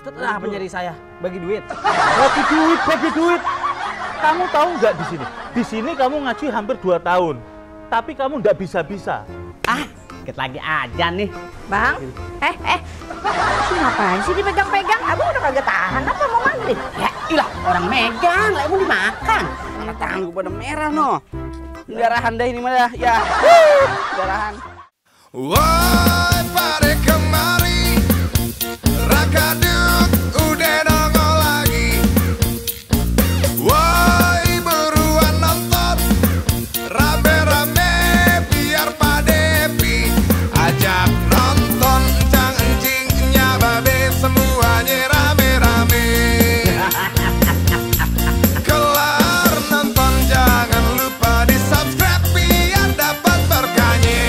Ustaz apa nyari saya? Bagi duit. Bagi duit. Kamu tahu nggak di sini? Di sini kamu ngaji hampir 2 tahun. Tapi kamu nggak bisa-bisa. Dikit lagi aja nih. Bang, ngapain sih dipegang-pegang? Abang udah kagak tahan apa mau maghrib? Ya ilah, orang megang, lah mau dimakan. Mana tangan gue pada merah no. Darahan dah ini mah ya. Darahan. Woi pada kemari, Rakadut udah nongol lagi. Woi buruan nonton, rame-rame biar Pak Depi ajak nonton, encang-encingnya babe semuanya rame-rame. Kelar nonton jangan lupa di subscribe biar dapat berkahnya.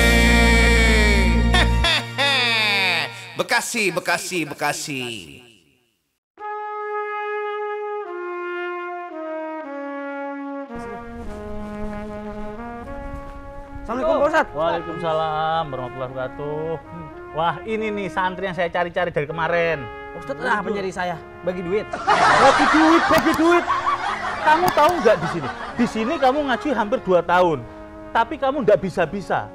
Bekasi. Assalamualaikum Pak Ustadz. Waalaikumsalam warahmatullahi wabarakatuh. Wah, ini nih santri yang saya cari-cari dari kemarin. Ustadz apa nyari saya? Bagi duit. Bagi duit. Kamu tahu nggak di sini? Di sini kamu ngaji hampir 2 tahun. Tapi kamu nggak bisa-bisa.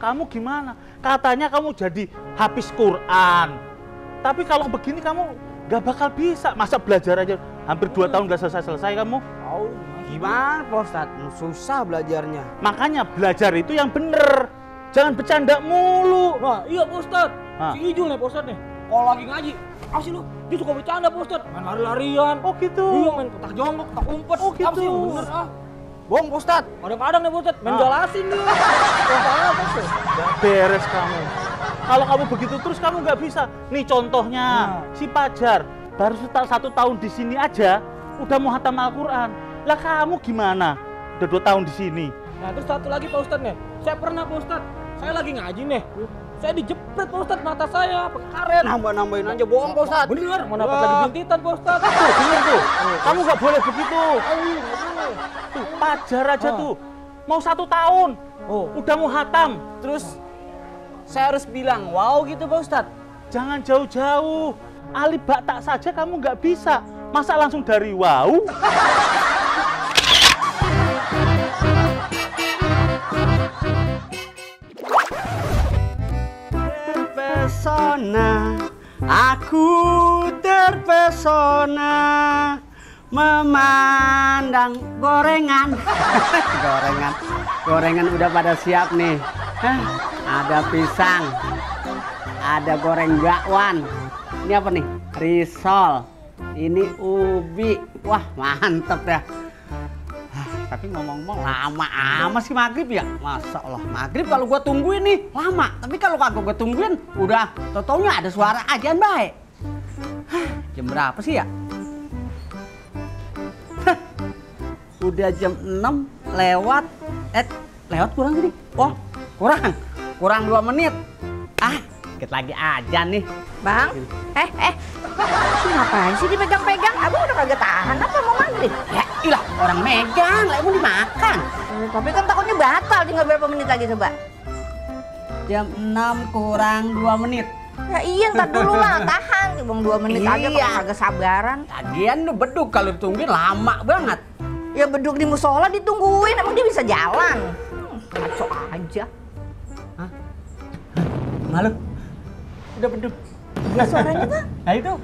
Kamu gimana? Katanya kamu jadi hafiz Quran. Tapi kalau begini kamu nggak bakal bisa. Masa belajar aja hampir 2 tahun nggak selesai kamu? Oh, gimana Pak Ustadz? Susah belajarnya. Makanya belajar itu yang bener. Jangan bercanda mulu. Nah iya Pak Ustadz, Hah? si Ijul nih Pak Ustadz nih. Kalau lagi ngaji, asli lu, dia suka bercanda Pak Ustadz. Main lari-larian. Oh gitu. Iya main kotak jongkok, kotak umpet. Oh, gitu. Apa sih yang bener ah? Bohong Pak Ustadz. Kadang-kadang nih Pak Ustadz, main Ah. jelasin dia. Apa tuh? Nggak beres kamu. Kalau kamu begitu terus kamu nggak bisa. Nih contohnya, si Pajar baru 1 tahun di sini aja udah mau hatam Al-Quran. Lah kamu gimana? Udah 2 tahun di sini. Nah terus satu lagi Pak Ustadz nih, saya pernah Pak Ustadz, saya lagi ngaji nih. Saya dijepret Pak Ustadz mata saya, pakai karet. Nambah-nambahin aja bohong Pak Ustadz. Bener, mana pas Wah. lagi bintitan Pak Ustadz. Tuh, denger tuh. Kamu nggak boleh begitu. Tuh, Pajar aja Ah. tuh. Mau 1 tahun. Oh. Udah mau hatam. Terus saya harus bilang wow gitu Pak Ustadz. Jangan jauh-jauh. Alif ba tak saja kamu nggak bisa. Masa langsung dari wow? Terpesona, aku terpesona memandang gorengan. Gorengan udah pada siap nih. Ada pisang, ada goreng bakwan. Ini apa nih? Risol. Ini ubi. Wah mantep dah. Tapi ngomong-ngomong lama amat sih maghrib ya? Masa Allah, maghrib kalau gua tungguin nih lama. Tapi kalau kagak gua tungguin, udah tau-taunya ada suara ajan baik. Jam berapa sih ya? Udah jam 6 lewat. Lewat kurang gini. Oh, kurang 2 menit. Dikit lagi aja nih. Bang, ngapain sih dipegang-pegang? Abang udah kagak tahan apa mau maghrib? Ya ilah, orang megang, lah mau dimakan. Tapi kan takutnya batal, tinggal berapa menit lagi coba? Jam 6 kurang 2 menit. Ya iya, ntar dulu lah, tahan. Bang 2 menit aja Iya. kok kagak sabaran. Lagian lu beduk kalau ditungguin lama banget. Ya beduk di musola ditungguin, emang dia bisa jalan. Ngaco aja. Malu. Udah beduk. Ya suaranya Bang. Nah itu.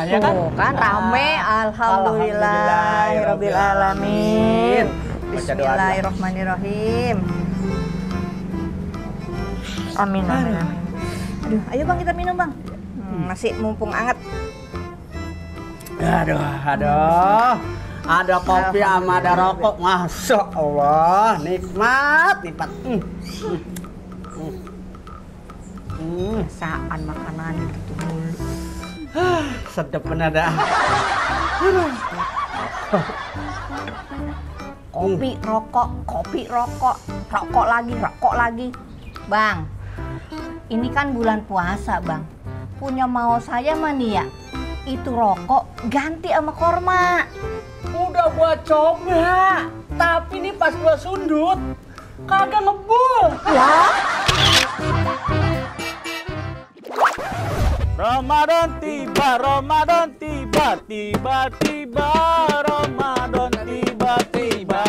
Ya kan? Tuh kan rame, alhamdulillahirabbil alamin. Baca doa. Bismillahirrahmanirrahim. Amin. Aduh, ayo Bang kita minum Bang. Masih mumpung anget. Aduh. Ada kopi sama ada rokok. Masya Allah, nikmat. Saan makanan gitu mulu. Sedep bener dah. Kopi, rokok, rokok lagi. Bang, ini kan bulan puasa Bang. Punya mau saya mah nih ya, itu rokok ganti sama korma. Udah gua coba, tapi nih pas gua sundut kagak ngebul. Lah, Ramadan tiba, tiba-tiba Ramadan tiba-tiba,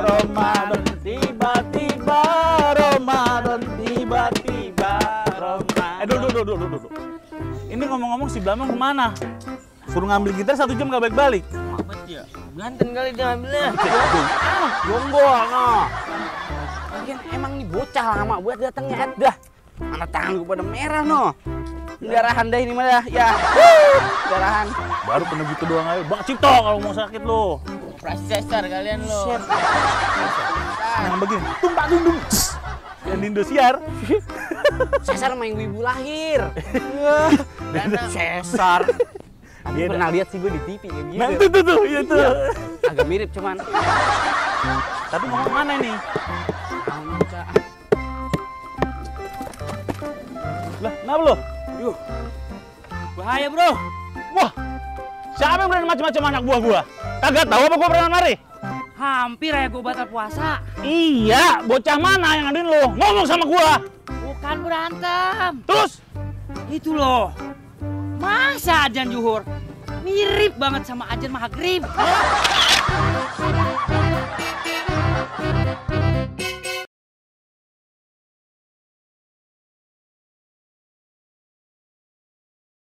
Ramadan tiba-tiba, Ramadan tiba-tiba, Ramadan. Duduk. Ini ngomong-ngomong si Blamong kemana? Suruh ngambil gitar 1 jam gak balik-balik. Mamet ya. Ganten kali dia ambilnya. Jonggo no. Lagian emang nih bocah lama buat datangnya dah. Mana tangan gue pada merah no. Darahan dah ini mah dah. Ya. Darahan. Baru kena gitu doang ayo. Bang Cipto kalau mau sakit lo. Processor kalian lo. Yang begini. Tumpak dundung. Yang di Indosiar. Cesar main ibu lahir. Cesar. Tapi pernah lihat sih gue di TV kayak gitu. Nah tuh, iya tuh. Agak mirip cuman. Tapi mau kemana ini? Lah, kenapa lo? Yuh. Bahaya bro. Wah, siapa yang berani macam-macam anak buah gua? Kagak tahu apa gua pernah mari? Hampir ya gue batal puasa. Iya, bocah mana yang ngaduin lo? Ngomong sama gua. Bukan berantem. Terus? Itu loh. Masa ajan zuhur mirip banget sama ajan maghrib.